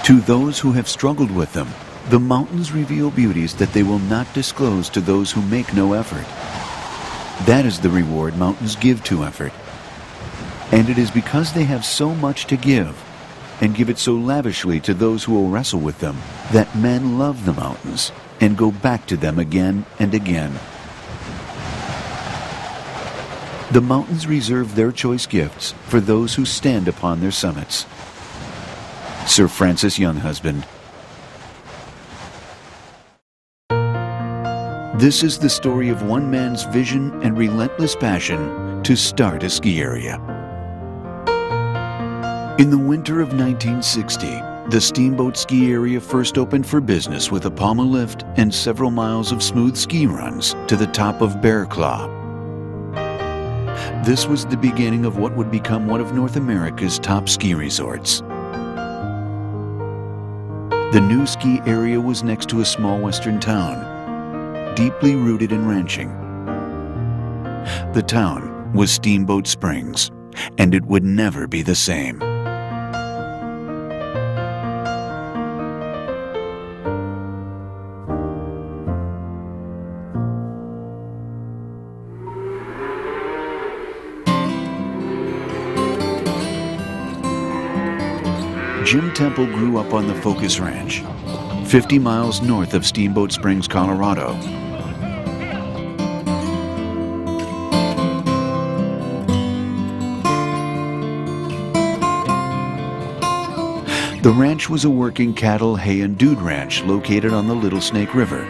To those who have struggled with them, the mountains reveal beauties that they will not disclose to those who make no effort. That is the reward mountains give to effort. And it is because they have so much to give, and give it so lavishly to those who will wrestle with them, that men love the mountains and go back to them again and again. The mountains reserve their choice gifts for those who stand upon their summits. Sir Francis Younghusband. This is the story of one man's vision and relentless passion to start a ski area. In the winter of 1960, the Steamboat Ski Area first opened for business with a pommel lift and several miles of smooth ski runs to the top of Bear Claw. This was the beginning of what would become one of North America's top ski resorts. The new ski area was next to a small western town, deeply rooted in ranching. The town was Steamboat Springs, and it would never be the same. Jim Temple grew up on the Focus Ranch, 50 miles north of Steamboat Springs, Colorado. The ranch was a working cattle, hay, and dude ranch located on the Little Snake River.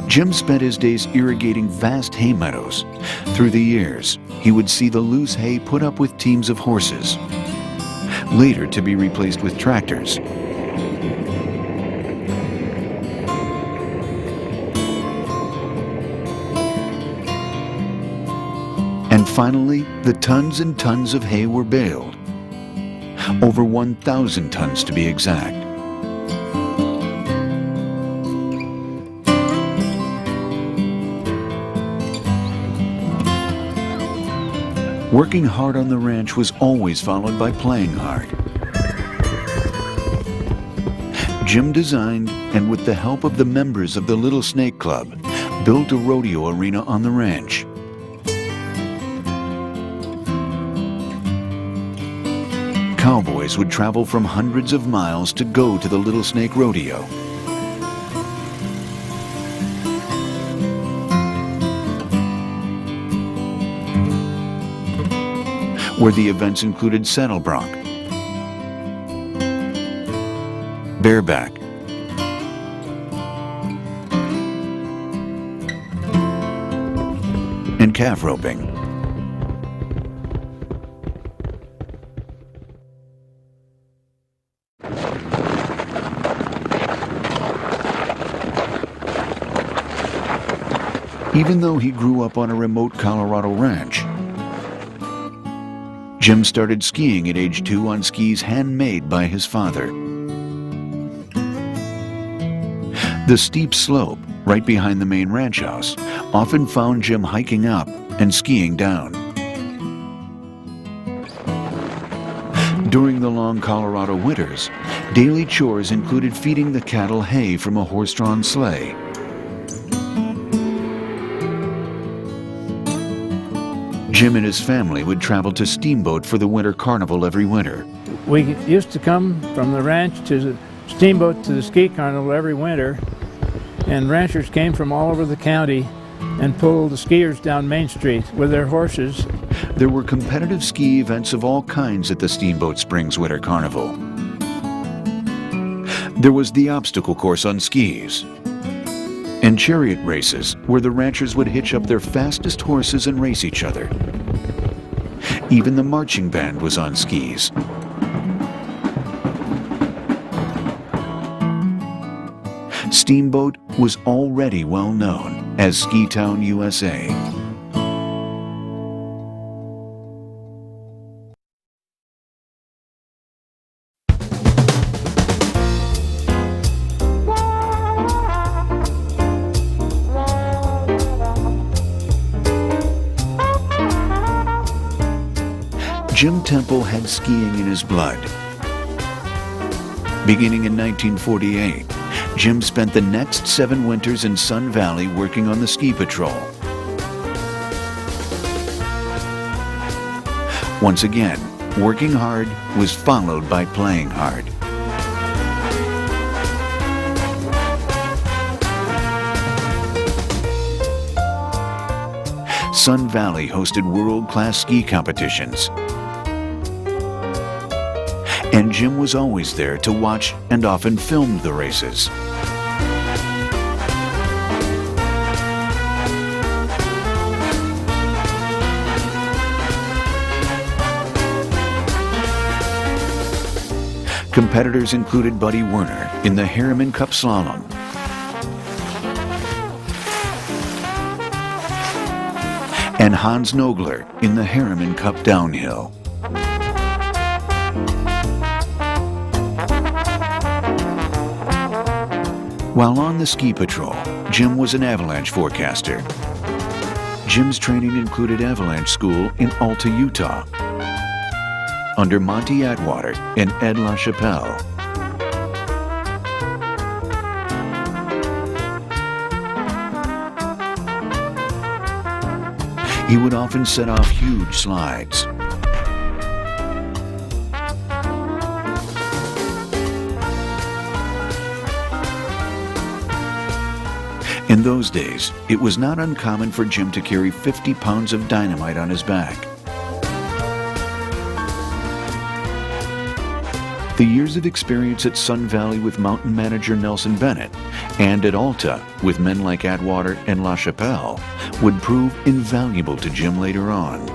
Jim spent his days irrigating vast hay meadows. Through the years, he would see the loose hay put up with teams of horses, later to be replaced with tractors. And finally, the tons and tons of hay were baled. Over 1,000 tons to be exact. Working hard on the ranch was always followed by playing hard. Jim designed, and with the help of the members of the Little Snake Club, built a rodeo arena on the ranch. Cowboys would travel from hundreds of miles to go to the Little Snake Rodeo. Where the events included saddle bronc, bareback, and calf roping. Even though he grew up on a remote Colorado ranch, Jim started skiing at age 2 on skis handmade by his father. The steep slope, right behind the main ranch house, often found Jim hiking up and skiing down. During the long Colorado winters, daily chores included feeding the cattle hay from a horse-drawn sleigh. Jim and his family would travel to Steamboat for the winter carnival every winter. We used to come from the ranch to Steamboat to the ski carnival every winter, and ranchers came from all over the county and pulled the skiers down Main Street with their horses. There were competitive ski events of all kinds at the Steamboat Springs Winter Carnival. There was the obstacle course on skis, and chariot races where the ranchers would hitch up their fastest horses and race each other. Even the marching band was on skis. Steamboat was already well known as Ski Town, USA. Jim Temple had skiing in his blood. Beginning in 1948, Jim spent the next 7 winters in Sun Valley working on the ski patrol. Once again, working hard was followed by playing hard. Sun Valley hosted world-class ski competitions. And Jim was always there to watch and often filmed the races. Competitors included Buddy Werner in the Harriman Cup Slalom, and Hans Nogler in the Harriman Cup Downhill. While on the ski patrol, Jim was an avalanche forecaster. Jim's training included avalanche school in Alta, Utah, under Monty Atwater and Ed LaChapelle. He would often set off huge slides. In those days, it was not uncommon for Jim to carry 50 pounds of dynamite on his back. The years of experience at Sun Valley with mountain manager Nelson Bennett and at Alta with men like Atwater and LaChapelle would prove invaluable to Jim later on.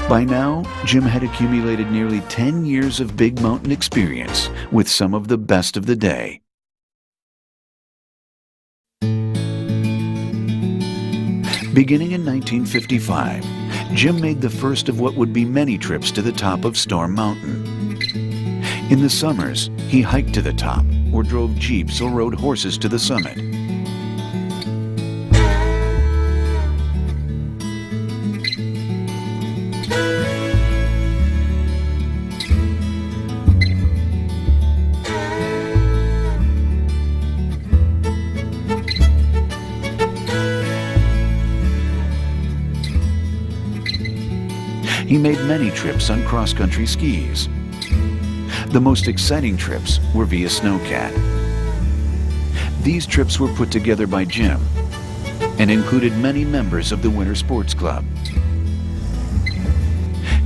By now, Jim had accumulated nearly 10 years of big mountain experience with some of the best of the day. Beginning in 1955, Jim made the first of what would be many trips to the top of Storm Mountain. In the summers, he hiked to the top, or drove jeeps or rode horses to the summit. He made many trips on cross-country skis. The most exciting trips were via snowcat. These trips were put together by Jim and included many members of the Winter Sports Club.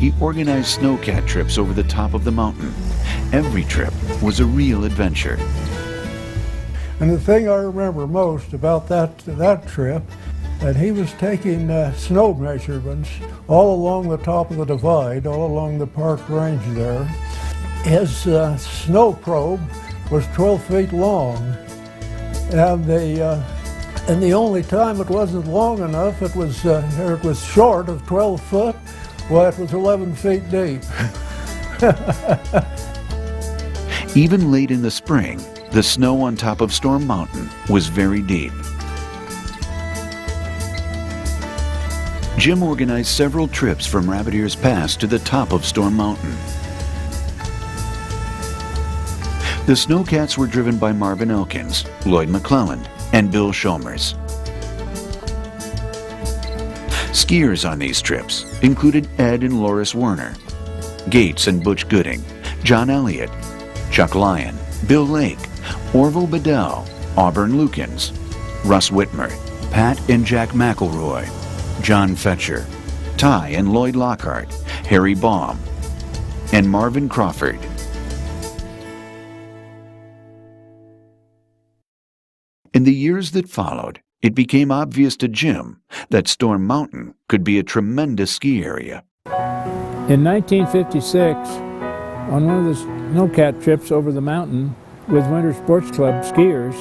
He organized snowcat trips over the top of the mountain. Every trip was a real adventure. And the thing I remember most about that trip, that he was taking snow measurements all along the top of the divide, all along the park range there. His snow probe was 12 feet long, and the only time it wasn't long enough, it was short of 12 foot. Well, it was 11 feet deep. Even late in the spring, the snow on top of Storm Mountain was very deep. Jim organized several trips from Rabbit Ears Pass to the top of Storm Mountain. The snowcats were driven by Marvin Elkins, Lloyd McClelland, and Bill Chalmers. Skiers on these trips included Ed and Loris Werner, Gates and Butch Gooding, John Elliott, Chuck Lyon, Bill Lake, Orville Bedell, Auburn Lukens, Russ Whitmer, Pat and Jack McElroy, John Fetcher, Ty and Lloyd Lockhart, Harry Baum, and Marvin Crawford. In the years that followed, it became obvious to Jim that Storm Mountain could be a tremendous ski area. In 1956, on one of the snowcat trips over the mountain with Winter Sports Club skiers,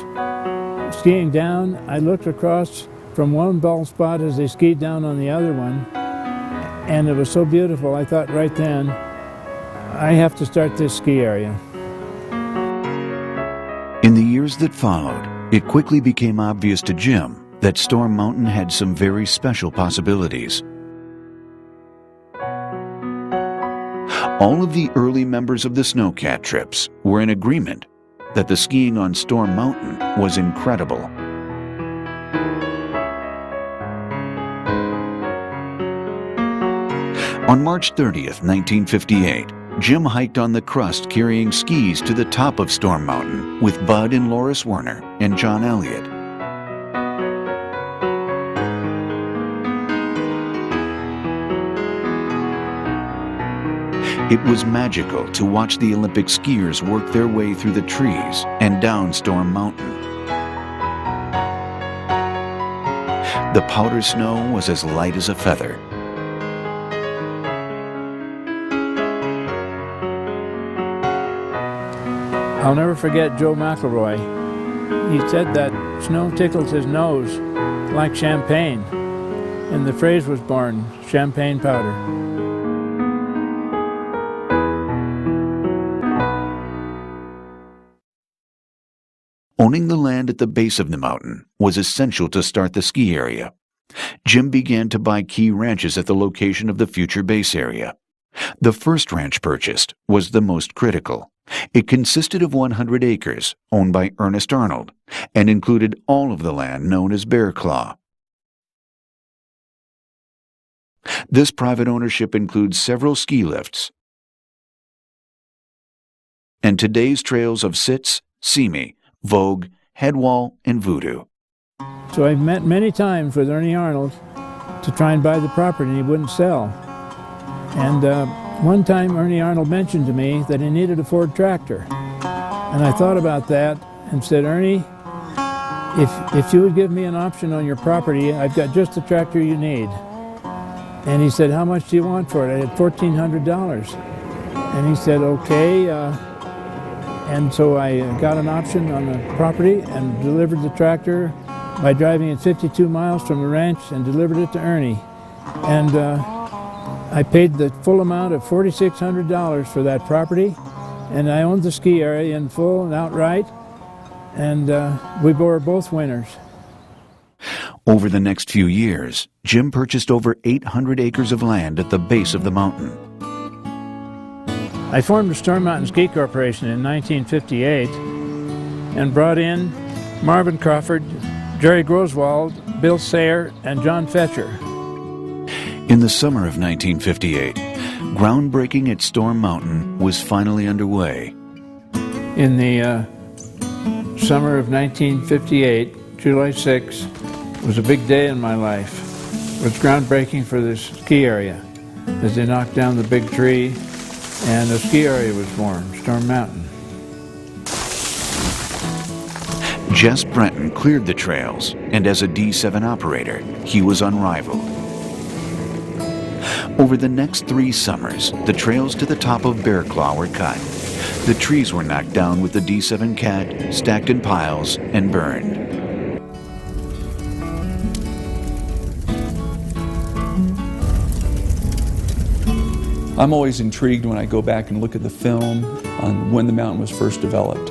skiing down, I looked across from one bald spot as they skied down on the other one, and it was so beautiful. I thought right then, I have to start this ski area. In the years that followed, it quickly became obvious to Jim that Storm Mountain had some very special possibilities. All of the early members of the Snowcat trips were in agreement that the skiing on Storm Mountain was incredible. On March 30th, 1958, Jim hiked on the crust carrying skis to the top of Storm Mountain with Bud and Loris Werner and John Elliott. It was magical to watch the Olympic skiers work their way through the trees and down Storm Mountain. The powder snow was as light as a feather. I'll never forget Joe McElroy. He said that snow tickles his nose like champagne, and the phrase was born, champagne powder. Owning the land at the base of the mountain was essential to start the ski area. Jim began to buy key ranches at the location of the future base area. The first ranch purchased was the most critical. It consisted of 100 acres, owned by Ernest Arnold, and included all of the land known as Bear Claw. This private ownership includes several ski lifts and today's trails of Sitz, Simi, Vogue, Headwall, and Voodoo. So I've met many times with Ernie Arnold to try and buy the property, and he wouldn't sell. And one time Ernie Arnold mentioned to me that he needed a Ford tractor. And I thought about that and said, Ernie, if you would give me an option on your property, I've got just the tractor you need. And he said, how much do you want for it? I had $1,400. And he said, okay. And so I got an option on the property and delivered the tractor by driving it 52 miles from the ranch and delivered it to Ernie. And I paid the full amount of $4,600 for that property, and I owned the ski area in full and outright, and we were both winners. Over the next few years, Jim purchased over 800 acres of land at the base of the mountain. I formed the Storm Mountain Ski Corporation in 1958 and brought in Marvin Crawford, Jerry Groswald, Bill Sayer, and John Fetcher. In the summer of 1958, groundbreaking at Storm Mountain was finally underway. In the summer of 1958, July 6, was a big day in my life. It was groundbreaking for this ski area as they knocked down the big tree and a ski area was formed, Storm Mountain. Jess Brenton cleared the trails, and as a D7 operator, he was unrivaled. Over the next 3 summers, the trails to the top of Bear Claw were cut. The trees were knocked down with the D7 Cat, stacked in piles, and burned. I'm always intrigued when I go back and look at the film on when the mountain was first developed.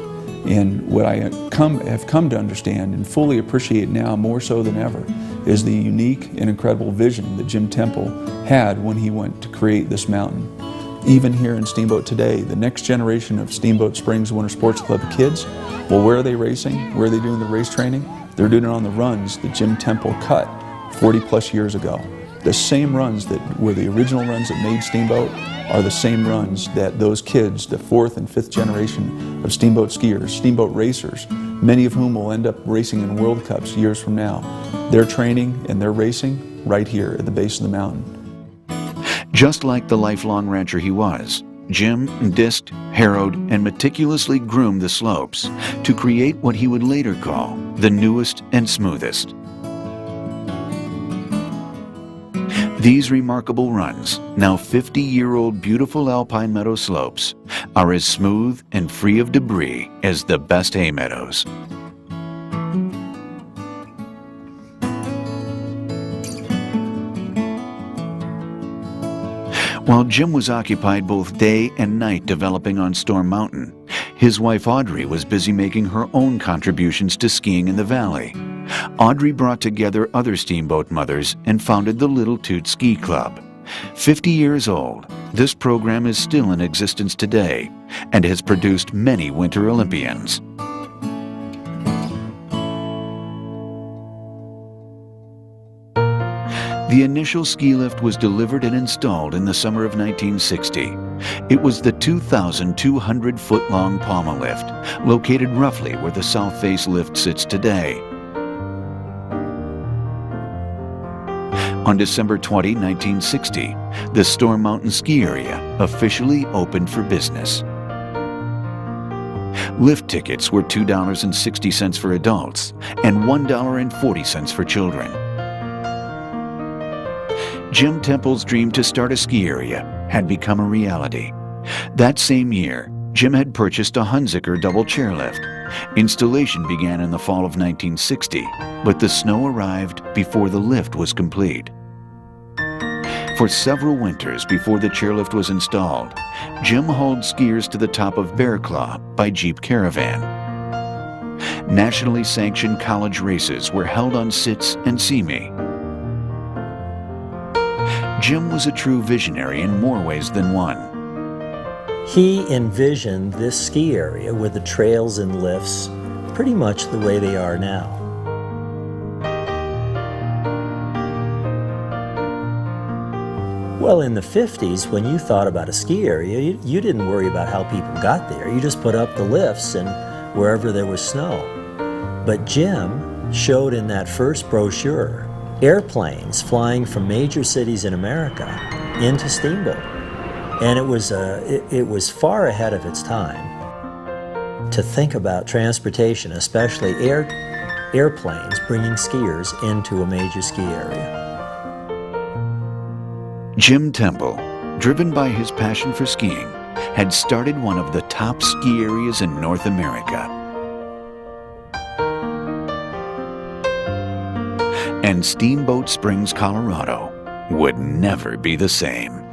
And what I have come to understand and fully appreciate now more so than ever is the unique and incredible vision that Jim Temple had when he went to create this mountain. Even here in Steamboat today, the next generation of Steamboat Springs Winter Sports Club kids, well, where are they racing? Where are they doing the race training? They're doing it on the runs that Jim Temple cut 40 plus years ago. The same runs that were the original runs that made Steamboat are the same runs that those kids, the 4th and 5th generation of Steamboat skiers, Steamboat racers, many of whom will end up racing in World Cups years from now. They're training and they're racing right here at the base of the mountain. Just like the lifelong rancher he was, Jim disked, harrowed, and meticulously groomed the slopes to create what he would later call the newest and smoothest. These remarkable runs, now 50-year-old beautiful alpine meadow slopes, are as smooth and free of debris as the best hay meadows. While Jim was occupied both day and night developing on Storm Mountain, his wife Audrey was busy making her own contributions to skiing in the valley. Audrey brought together other steamboat mothers and founded the Little Toot Ski Club, 50 years old, this program is still in existence today and has produced many Winter Olympians. The initial ski lift was delivered and installed in the summer of 1960. It was the 2,200-foot-long Palma lift, located roughly where the south face lift sits today. On December 20, 1960, the Storm Mountain Ski Area officially opened for business. Lift tickets were $2.60 for adults and $1.40 for children. Jim Temple's dream to start a ski area had become a reality. That same year, Jim had purchased a Hunziker double chairlift. Installation began in the fall of 1960, but the snow arrived before the lift was complete. For several winters before the chairlift was installed, Jim hauled skiers to the top of Bear Claw by Jeep Caravan. Nationally sanctioned college races were held on Sitz and Simi. Jim was a true visionary in more ways than one. He envisioned this ski area with the trails and lifts pretty much the way they are now. Well, in the 50s, when you thought about a ski area, you didn't worry about how people got there. You just put up the lifts and wherever there was snow. But Jim showed in that first brochure airplanes flying from major cities in America into Steamboat. And it was far ahead of its time to think about transportation, especially airplanes bringing skiers into a major ski area. Jim Temple, driven by his passion for skiing, had started one of the top ski areas in North America. And Steamboat Springs, Colorado would never be the same.